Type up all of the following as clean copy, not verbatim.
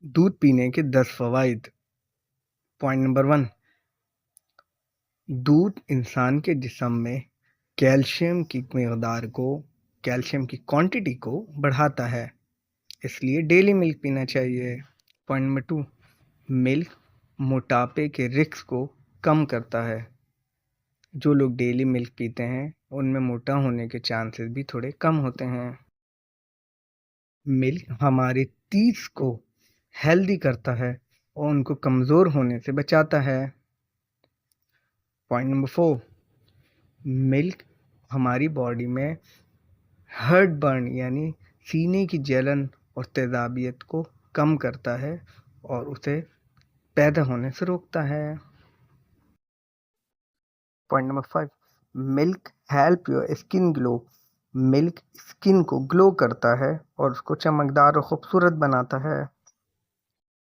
दूध पीने के 10 फ़वाइद। पॉइंट नंबर 1, दूध इंसान के जिस्म में कैल्शियम की क्वांटिटी को बढ़ाता है, इसलिए डेली मिल्क पीना चाहिए। पॉइंट नंबर 2, मिल्क मोटापे के रिस्क को कम करता है। जो लोग डेली मिल्क पीते हैं उनमें मोटा होने के चांसेस भी थोड़े कम होते हैं। मिल्क हमारे टीथ को हेल्दी करता है और उनको कमज़ोर होने से बचाता है। पॉइंट नंबर 4, मिल्क हमारी बॉडी में हार्ट बर्न यानी सीने की जलन और तेज़ाबियत को कम करता है और उसे पैदा होने से रोकता है। Point number 5, milk help your skin glow. Milk skin को ग्लो करता है और उसको चमकदार और खूबसूरत बनाता है।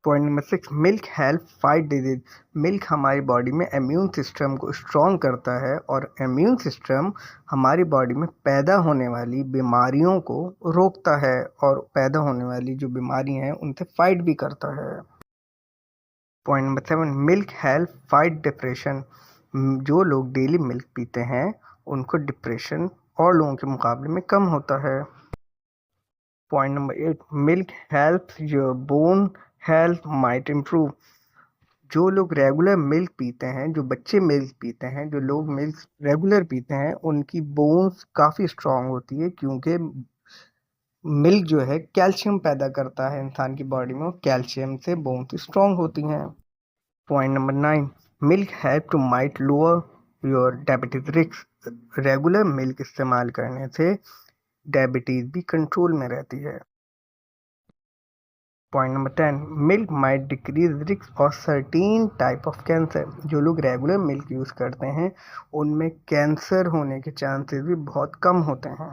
Point number 6, milk help fight disease. Milk हमारी बॉडी में इम्यून सिस्टम को स्ट्रॉन्ग करता है और इम्यून सिस्टम हमारी बॉडी में पैदा होने वाली बीमारियों को रोकता है और पैदा होने वाली जो बीमारियां हैं उनसे फाइट भी करता है। Point number 7, milk help fight depression. जो लोग डेली मिल्क पीते हैं उनको डिप्रेशन और लोगों के मुकाबले में कम होता है। Point number 8, milk helps your bone health might improve. जो लोग रेगुलर मिल्क पीते हैं, जो बच्चे मिल्क पीते हैं, जो लोग मिल्क रेगुलर पीते हैं, उनकी बोन्स काफ़ी स्ट्रांग होती है क्योंकि मिल्क जो है कैल्शियम पैदा करता है इंसान की बॉडी में और कैल्शियम से बोन्स स्ट्रांग होती हैं। Point number 9, milk help to might lower your diabetes risk. Regular milk इस्तेमाल करने से डायबिटीज भी कंट्रोल में रहती है। Point number 10, milk might decrease risk और सर्टीन टाइप ऑफ कैंसर। जो लोग रेगुलर मिल्क यूज़ करते हैं उनमें कैंसर होने के चांसेस भी बहुत कम होते हैं।